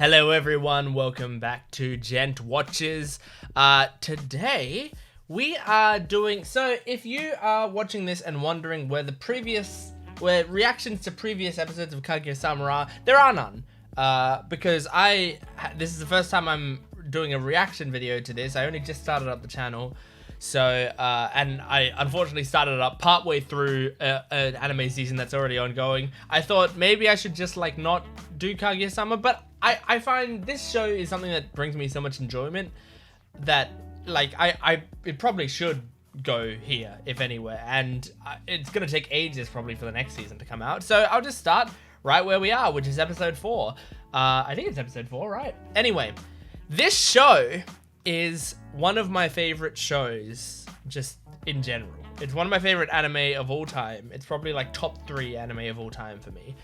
Hello everyone, welcome back to Gent Watches. Today we are doing, so if you are watching this and wondering where reactions to previous episodes of Kaguya-sama are, there are none. Because this is the first time I'm doing a reaction video to this. I only just started up the channel. So, and I unfortunately started it up partway through an anime season that's already ongoing. I thought maybe I should just like not do Kaguya-sama, but I find this show is something that brings me so much enjoyment that like it probably should go here, if anywhere, and it's gonna take ages probably for the next season to come out. So I'll just start right where we are, which is episode 4. I think it's episode 4, right? Anyway, this show is one of my favorite shows just in general. It's one of my favorite anime of all time. It's probably like top 3 anime of all time for me.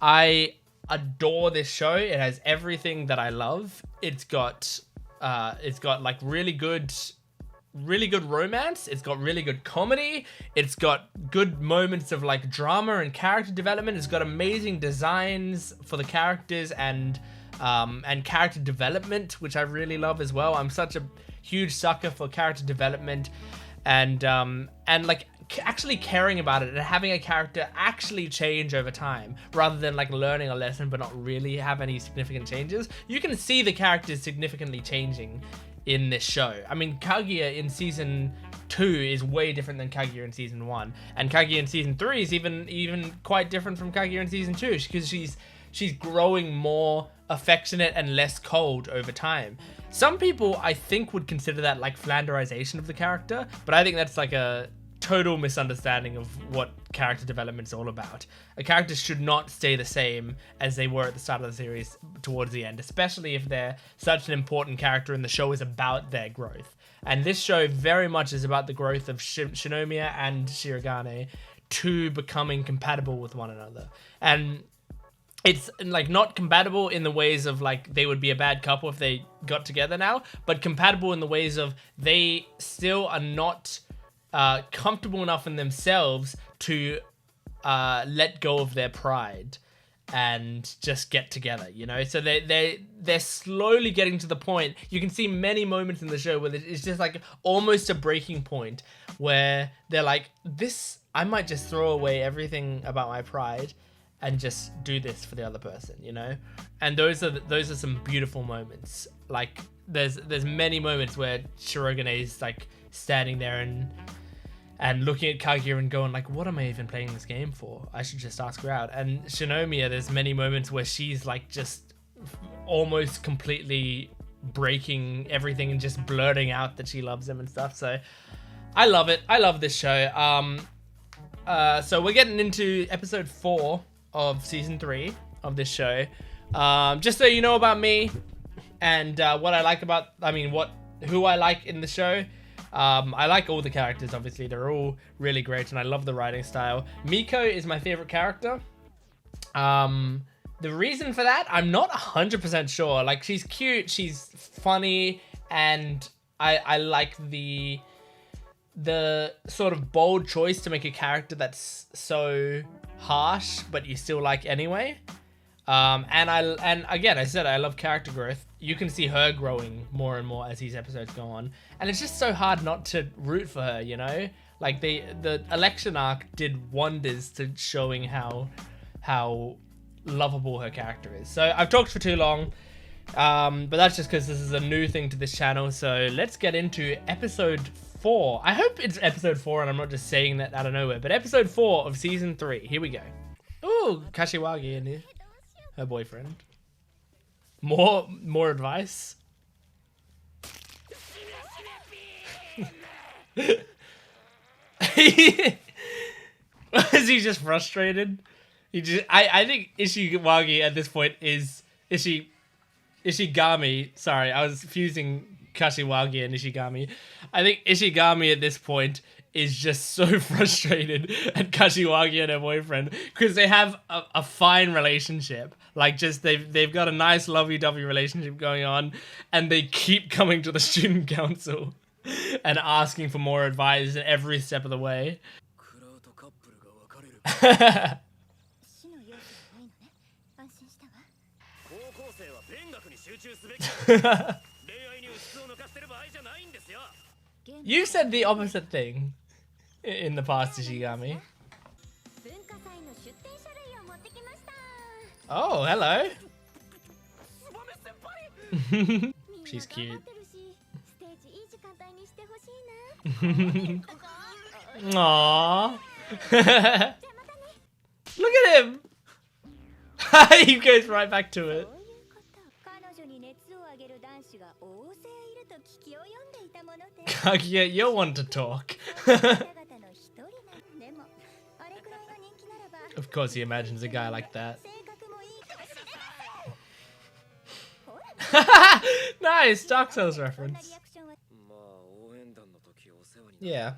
I adore this show. It has everything that I love. It's got like really good romance. It's got really good comedy. It's got good moments of like drama and character development. It's got amazing designs for the characters and character development, which I really love as well. I'm such a huge sucker for character development and like actually caring about it and having a character actually change over time rather than like learning a lesson but not really have any significant changes. You can see the characters significantly changing in this show. I mean, Kaguya in season 2 is way different than Kaguya in season 1, and Kaguya in season 3 is even quite different from Kaguya in season 2 because she's growing more affectionate and less cold over time. Some people I think would consider that like flanderization of the character, but I think that's like a total misunderstanding of what character development is all about. A character should not stay the same as they were at the start of the series towards the end, especially if they're such an important character and the show is about their growth. And this show very much is about the growth of Shinomiya and Shirogane to becoming compatible with one another. And it's like not compatible in the ways of like they would be a bad couple if they got together now, but compatible in the ways of they still are not comfortable enough in themselves to let go of their pride and just get together, you know? So they're slowly getting to the point. You can see many moments in the show where it's just like almost a breaking point where they're like, I might just throw away everything about my pride and just do this for the other person, you know? And those are some beautiful moments. Like there's many moments where Shirogane is like standing there and looking at Kaguya and going like, what am I even playing this game for? I should just ask her out. And Shinomiya, there's many moments where she's like just almost completely breaking everything and just blurting out that she loves him and stuff. So I love it. I love this show. So we're getting into episode 4 of season 3 of this show. Just so you know about me and what I like about, who I like in the show. I like all the characters, obviously. They're all really great, and I love the writing style. Miko is my favorite character. The reason for that, I'm not 100% sure. Like, she's cute, she's funny, and I like the sort of bold choice to make a character that's so harsh, but you still like anyway. And again, I said I love character growth. You can see her growing more and more as these episodes go on, and it's just so hard not to root for her, you know? Like the election arc did wonders to showing how lovable her character is. So I've talked for too long, but that's just because this is a new thing to this channel. So let's get into episode 4. I hope it's episode 4 and I'm not just saying that out of nowhere, but episode 4 of season 3. Here we go. Ooh, Kashiwagi in here. Her boyfriend. More advice. Is he just frustrated? I think Ishiwagi at this point is Ishigami. Sorry, I was fusing Kashiwagi and Ishigami. I think Ishigami at this point is just so frustrated at Kashiwagi and her boyfriend because they have a fine relationship. Like, just they've got a nice lovey-dovey relationship going on, and they keep coming to the student council and asking for more advice at every step of the way. You said the opposite thing in the past, Ishigami. Oh, hello. She's cute. Aww. Look at him. He goes right back to it. Kaguya, you're one to talk. Of course he imagines a guy like that. Nice, Dark Souls reference. Yeah.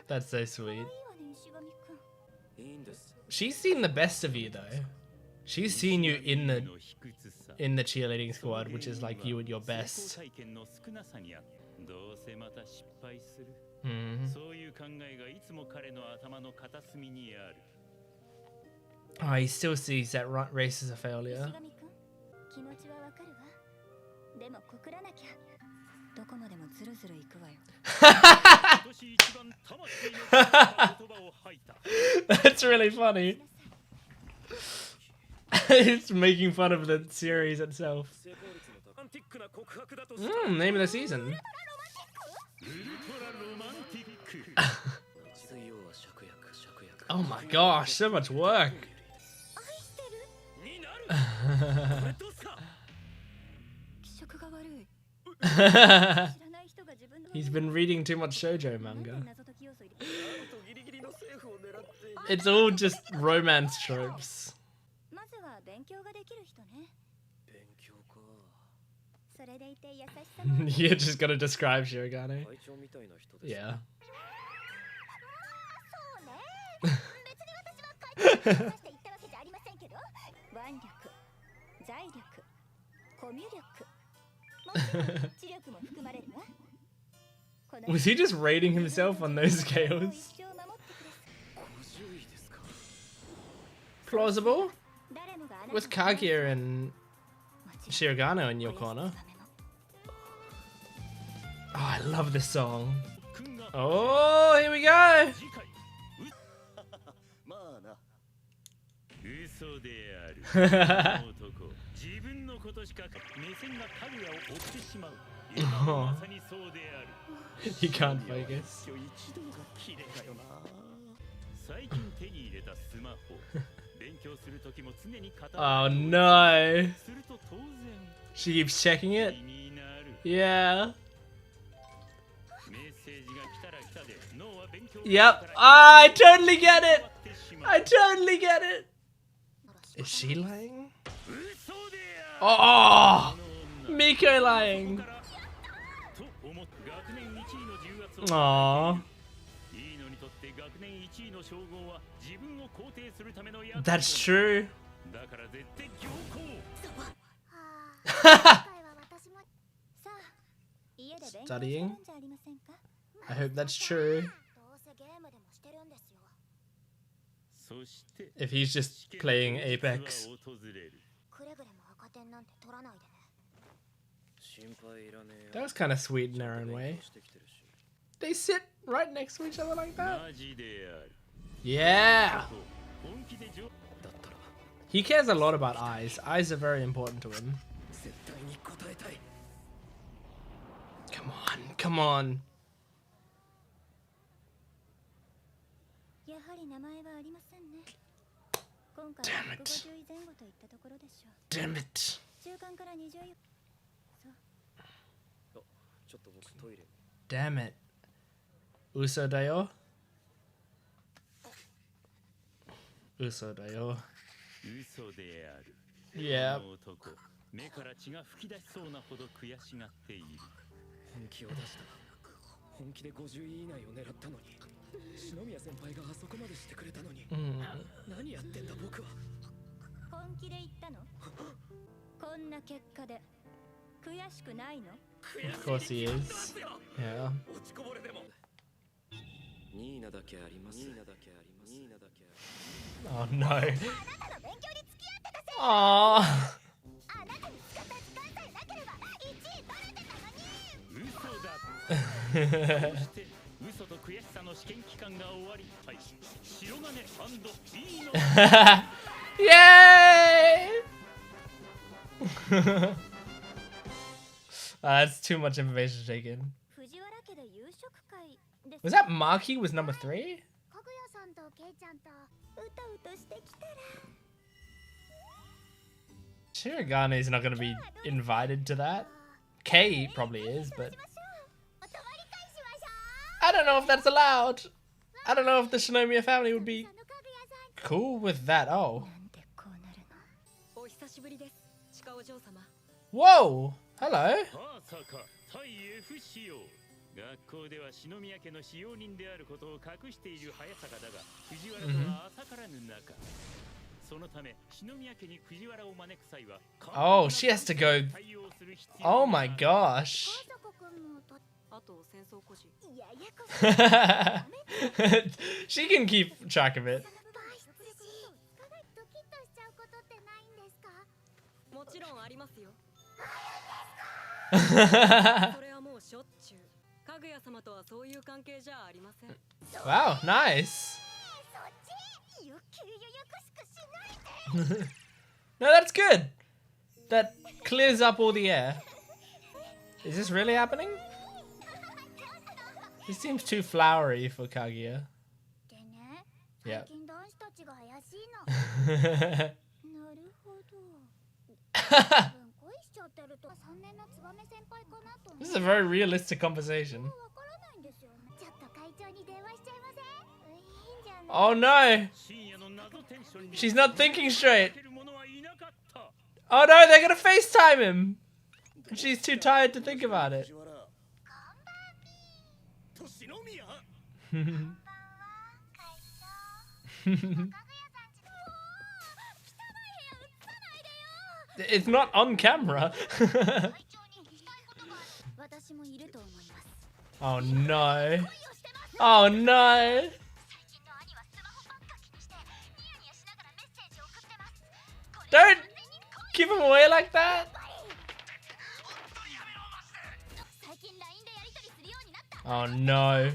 That's so sweet. She's seen the best of you though. She's seen you in the cheerleading squad, which is like you at your best. Oh, he still sees that race as a failure. That's really funny. It's making fun of the series itself. Name of the season. Oh my gosh, so much work. He's been reading too much shoujo manga. It's all just romance tropes. You're just gonna describe Shirogane. Yeah. Was he just rating himself on those scales? Plausible? With Kaguya and Shirogane in your corner. Oh, I love this song. Oh, here we go! Oh. You can't focus. Oh no! She keeps checking it? Yeah. Yep. I totally get it! I totally get it! Is she lying? Oh! Miko lying! Aww. That's true. Studying? I hope that's true. If he's just playing Apex. That was kind of sweet in their own way. They sit right next to each other like that. Yeah! He cares a lot about eyes. Eyes are very important to him. Come on, come on. Damn it. Damn it. Damn it. Uso da yo? Uso da yo. Yeah. Of course he is. Yeah. Oh no. Aww. Yay! That's too much information to take in. Was that Maki was number 3? Shirogane is not going to be invited to that. Kei probably is, but I don't know if that's allowed. I don't know if the Shinomiya family would be cool with that. Oh. Whoa! Hello. Oh, she has to go. Oh my gosh. She can keep track of it. Wow, nice. No, that's good. That clears up all the air. Is this really happening? This seems too flowery for Kaguya. Yeah. This is a very realistic conversation. Oh no! She's not thinking straight. Oh no, they're gonna FaceTime him! She's too tired to think about it. It's not on camera. Oh no. Oh no. Don't give him away like that. Oh no.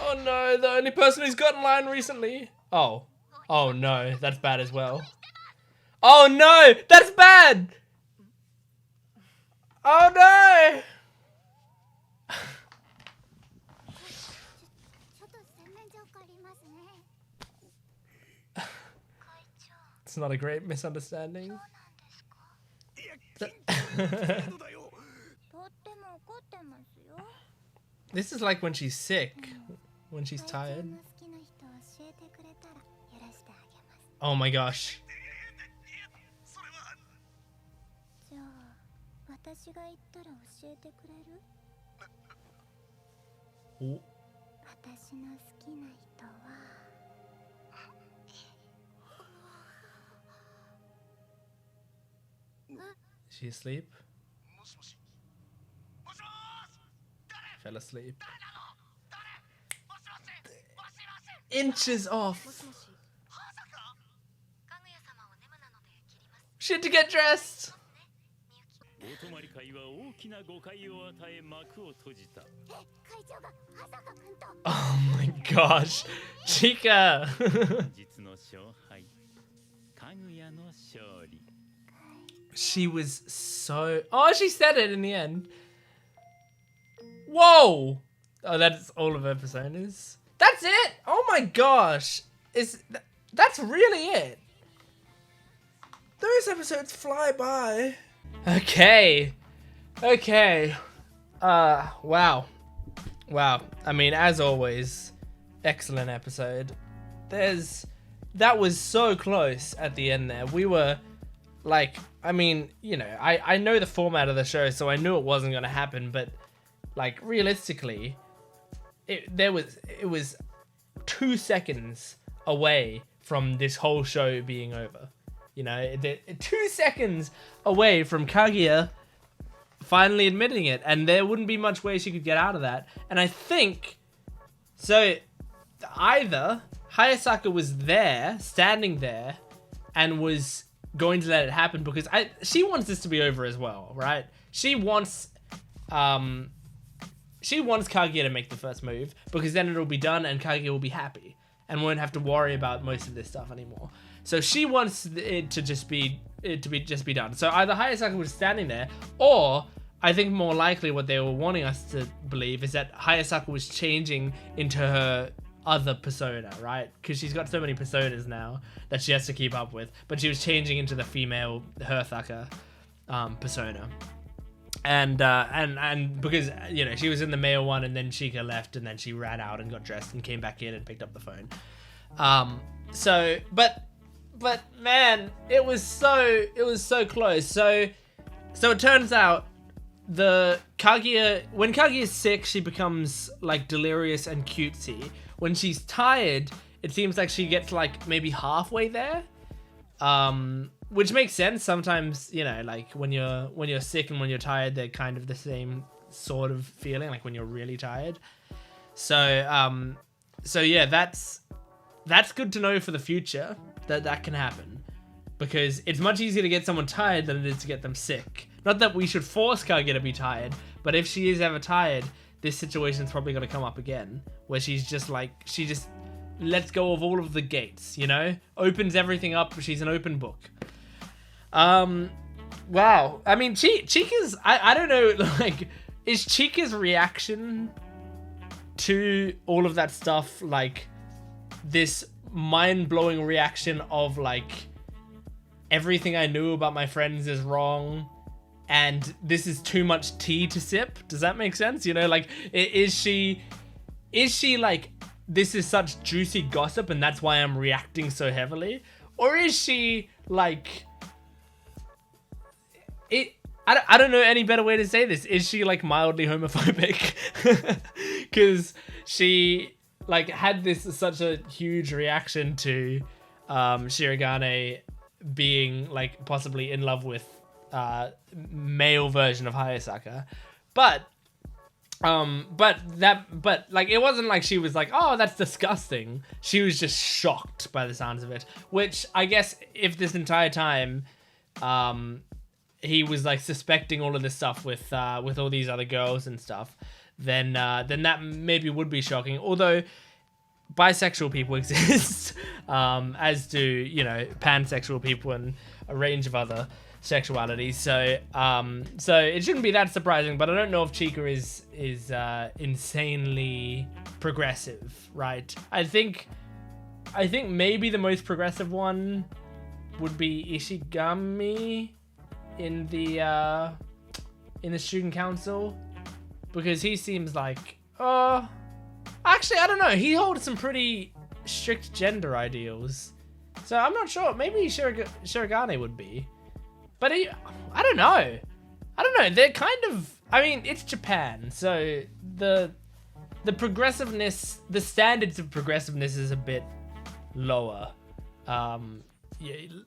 Oh no, the only person who's gotten line recently. Oh. Oh no, that's bad as well. Oh no, that's bad! Oh no! It's not a great misunderstanding. This is like when she's sick, when she's tired. Oh my gosh. Ooh. Is she asleep? Fell asleep. Inches off. She had to get dressed. Oh my gosh, Chica. She was so... Oh, she said it in the end. Whoa. Oh, that's all of her personas. That's it. Oh my gosh. That's really it. Those episodes fly by. Okay. Okay. Wow. Wow. I mean, as always, excellent episode. That was so close at the end there. We were like, I mean, you know, I know the format of the show, so I knew it wasn't going to happen, but like realistically, it was 2 seconds away from this whole show being over. You know, they're 2 seconds away from Kaguya finally admitting it, and there wouldn't be much way she could get out of that. And I think, so either Hayasaka was there, standing there, and was going to let it happen because she wants this to be over as well, right? She wants Kaguya to make the first move because then it'll be done and Kaguya will be happy and won't have to worry about most of this stuff anymore. So she wants it to just be done. So either Hayasaka was standing there, or I think more likely what they were wanting us to believe is that Hayasaka was changing into her other persona, right? Because she's got so many personas now that she has to keep up with. But she was changing into the female Herthaka persona. And because, you know, she was in the male one and then Chica left and then she ran out and got dressed and came back in and picked up the phone. But man, it was so close. So it turns out when Kaguya is sick, she becomes like delirious and cutesy. When she's tired, it seems like she gets like maybe halfway there. Which makes sense. Sometimes, you know, like when you're sick and when you're tired, they're kind of the same sort of feeling, like when you're really tired. So yeah, that's good to know for the future that can happen, because it's much easier to get someone tired than it is to get them sick. Not that we should force Kaguya to be tired, but if she is ever tired, this situation's probably going to come up again, where she just lets go of all of the gates, you know? Opens everything up. She's an open book. Wow. I mean, Chica's, I don't know, like, is Chica's reaction to all of that stuff, like, this mind-blowing reaction of, like, everything I knew about my friends is wrong, and this is too much tea to sip? Does that make sense? You know, like, is she like, this is such juicy gossip and that's why I'm reacting so heavily? Or is she like, I don't know any better way to say this. Is she like mildly homophobic? Because she like had such a huge reaction to Shirogane being like possibly in love with male version of Hayasaka, but like it wasn't like she was like, oh, that's disgusting. She was just shocked by the sounds of it, which I guess if this entire time he was like suspecting all of this stuff with all these other girls and stuff, then that maybe would be shocking. Although bisexual people exist, as do, you know, pansexual people and a range of other sexualities. So it shouldn't be that surprising, but I don't know if Chica is insanely progressive, right? I think maybe the most progressive one would be Ishigami in the student council, because he seems like, actually, I don't know. He holds some pretty strict gender ideals. So I'm not sure. Maybe Shirogane would be. But I don't know. They're kind of, I mean, it's Japan. So the progressiveness, the standards of progressiveness is a bit lower.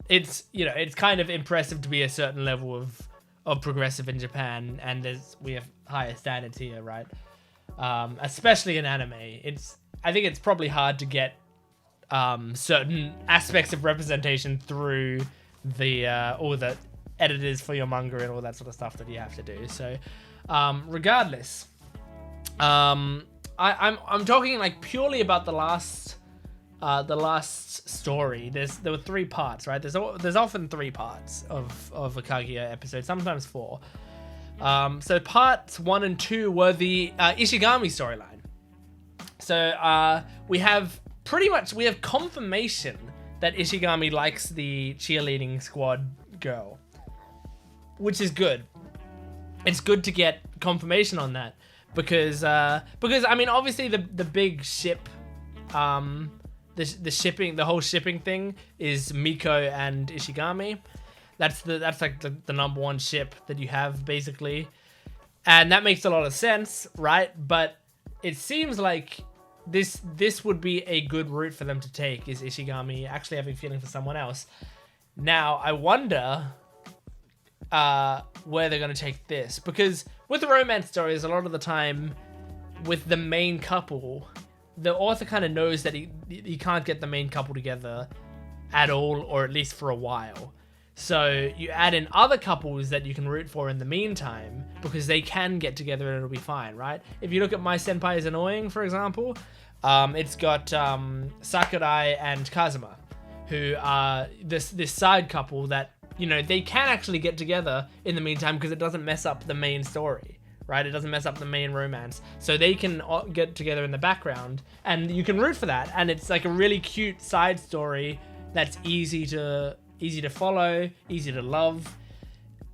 It's, you know, it's kind of impressive to be a certain level of progressive in Japan. And we have higher standards here, right? Especially in anime. I think it's probably hard to get certain aspects of representation through all the editors for your manga and all that sort of stuff that you have to do. So regardless, I'm talking like purely about the last story. There were 3 parts, right? There's often 3 parts of a Kaguya episode, sometimes 4. So parts 1 and 2 were the Ishigami storyline. So we have confirmation that Ishigami likes the cheerleading squad girl, which is good. It's good to get confirmation on that because I mean, obviously the big ship, the whole shipping thing is Miko and Ishigami. That's like the number 1 ship that you have, basically. And that makes a lot of sense, right? But it seems like this would be a good route for them to take, is Ishigami actually having feeling for someone else. Now, I wonder where they're going to take this. Because with romance stories, a lot of the time, with the main couple, the author kind of knows that he can't get the main couple together at all, or at least for a while. So you add in other couples that you can root for in the meantime, because they can get together and it'll be fine, right? If you look at My Senpai is Annoying, for example, it's got Sakurai and Kazuma, who are this side couple that, you know, they can actually get together in the meantime because it doesn't mess up the main story, right? It doesn't mess up the main romance. So they can get together in the background and you can root for that. And it's like a really cute side story that's easy to follow, easy to love.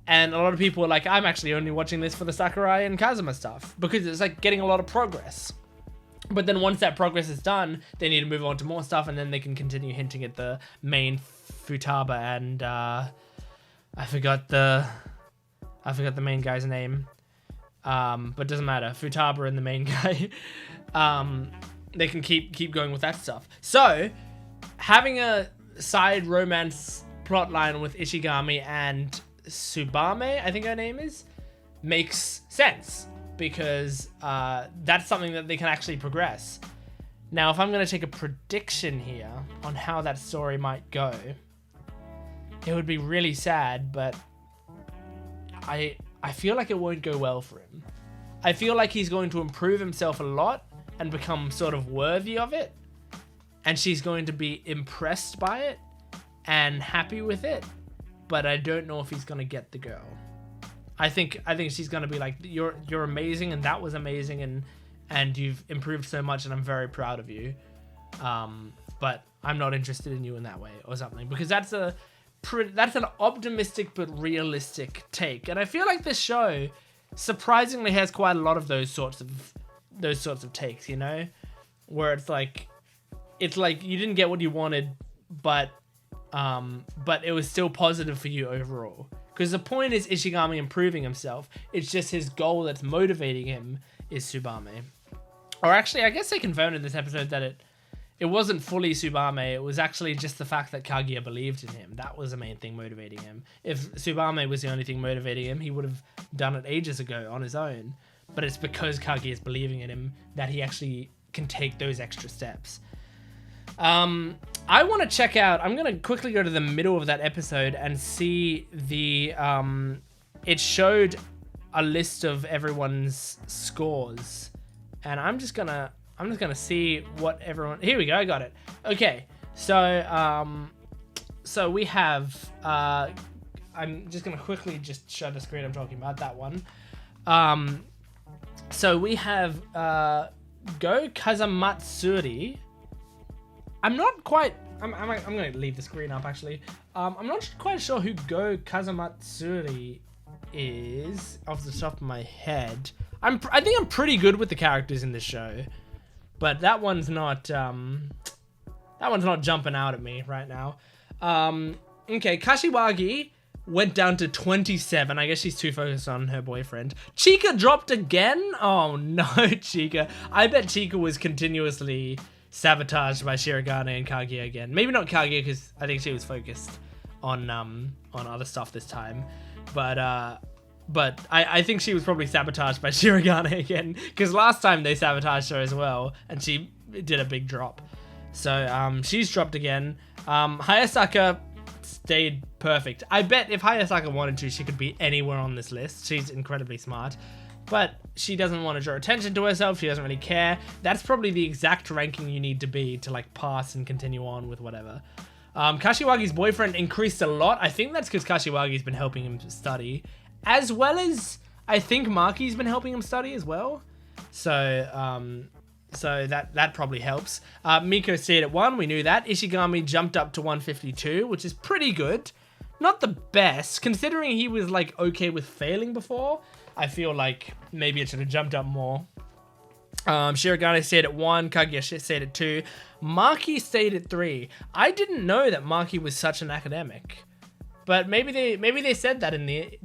And a lot of people are like, I'm actually only watching this for the Sakurai and Kazuma stuff because it's like getting a lot of progress. But then once that progress is done, they need to move on to more stuff, and then they can continue hinting at the main Futaba and I forgot the main guy's name. But it doesn't matter. Futaba and the main guy. They can keep going with that stuff. So having a side romance plotline with Ishigami and Tsubame, I think her name is, makes sense. Because that's something that they can actually progress. Now, if I'm going to take a prediction here on how that story might go, it would be really sad, but I feel like it won't go well for him. I feel like he's going to improve himself a lot and become sort of worthy of it, and she's going to be impressed by it and happy with it, but I don't know if he's going to get the girl. I think she's gonna be like, you're amazing, and that was amazing, and you've improved so much, and I'm very proud of you. But I'm not interested in you in that way or something, because that's an optimistic but realistic take, and I feel like this show surprisingly has quite a lot of those sorts of takes, you know, where it's like you didn't get what you wanted, but it was still positive for you overall. Because the point is Ishigami improving himself. It's just his goal that's motivating him is Tsubame. Or actually, I guess they confirmed in this episode that it wasn't fully Tsubame. It was actually just the fact that Kaguya believed in him. That was the main thing motivating him. If Tsubame was the only thing motivating him, he would have done it ages ago on his own. But it's because Kaguya is believing in him that he actually can take those extra steps. I want to check out, I'm going to quickly go to the middle of that episode and see it showed a list of everyone's scores. And I'm just going to see what everyone, here we go, I got it. Okay. So we have, I'm just going to quickly just share the screen I'm talking about, that one. So we have, Go Kazamatsuri. I'm not quite, I'm going to leave the screen up actually. I'm not quite sure who Go Kazamatsuri is off the top of my head. I think I'm pretty good with the characters in this show, but that one's not jumping out at me right now. Okay, Kashiwagi went down to 27. I guess she's too focused on her boyfriend. Chika dropped again? Oh no, Chika. I bet Chika was continuously sabotaged by Shirogane and Kaguya again. Maybe not Kaguya, because I think she was focused on other stuff this time. But I think she was probably sabotaged by Shirogane again, because last time they sabotaged her as well, and she did a big drop. So she's dropped again. Hayasaka stayed perfect. I bet if Hayasaka wanted to, she could be anywhere on this list. She's incredibly smart. But she doesn't want to draw attention to herself. She doesn't really care. That's probably the exact ranking you need to be to like pass and continue on with whatever. Kashiwagi's boyfriend increased a lot. I think that's because Kashiwagi's been helping him study, as well as I think Maki's been helping him study as well. So that probably helps. Miko stayed at 1. We knew that. Ishigami jumped up to 152, which is pretty good. Not the best, considering he was like okay with failing before. I feel like maybe it should have jumped up more. Shirogane stayed at 1. Kaguya stayed at 2. Maki stayed at 3. I didn't know that Maki was such an academic, but maybe they said that in the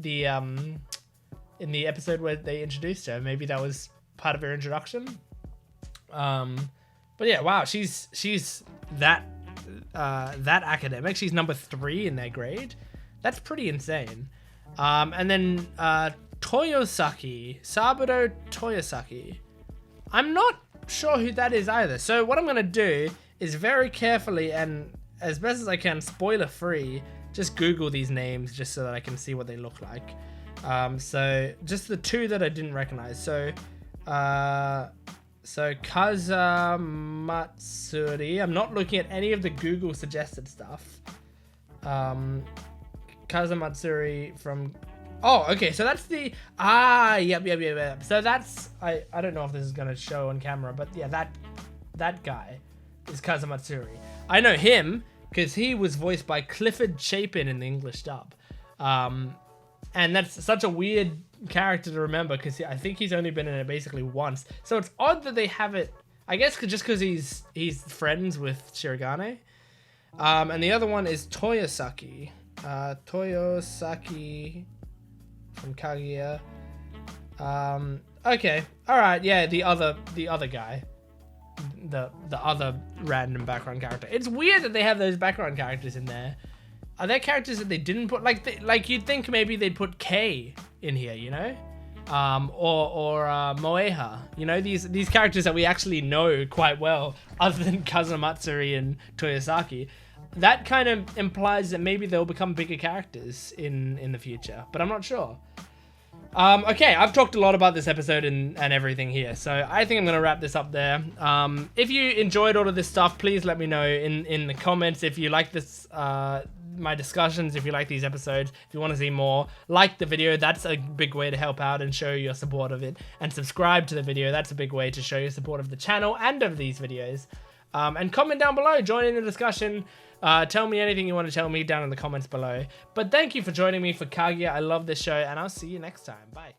episode where they introduced her. Maybe that was part of her introduction. But yeah, wow, she's that that academic. She's number 3 in their grade. That's pretty insane. And then Toyosaki, Saburo Toyosaki. I'm not sure who that is either. So what I'm gonna do is very carefully and as best as I can, spoiler free, just Google these names just so that I can see what they look like. So just the 2 that I didn't recognize. So Kazamatsuri. I'm not looking at any of the Google suggested stuff. Kazamatsuri from. Oh, okay. So that's the yep. So that's I don't know if this is gonna show on camera, but yeah, that guy is Kazamatsuri. I know him because he was voiced by Clifford Chapin in the English dub. And that's such a weird character to remember because I think he's only been in it basically once. So it's odd that they have it, I guess just because he's friends with Shirogane. And the other one is Toyosaki. Toyosaki from Kaguya. Okay. All right. Yeah, the other guy. The other random background character. It's weird that they have those background characters in there. Are there characters that they didn't put? Like you'd think maybe they'd put K in here, you know? Or Moeha. You know, these characters that we actually know quite well, other than Kazamatsuri and Toyosaki. That kind of implies that maybe they'll become bigger characters in the future, but I'm not sure. Okay, I've talked a lot about this episode and everything here, so I think I'm going to wrap this up there. If you enjoyed all of this stuff, please let me know in the comments if you like this, my discussions, if you like these episodes, if you want to see more. Like the video, that's a big way to help out and show your support of it. And subscribe to the video, that's a big way to show your support of the channel and of these videos. And comment down below, join in the discussion. Tell me anything you want to tell me down in the comments below. But thank you for joining me for Kaguya. I love this show, and I'll see you next time. Bye.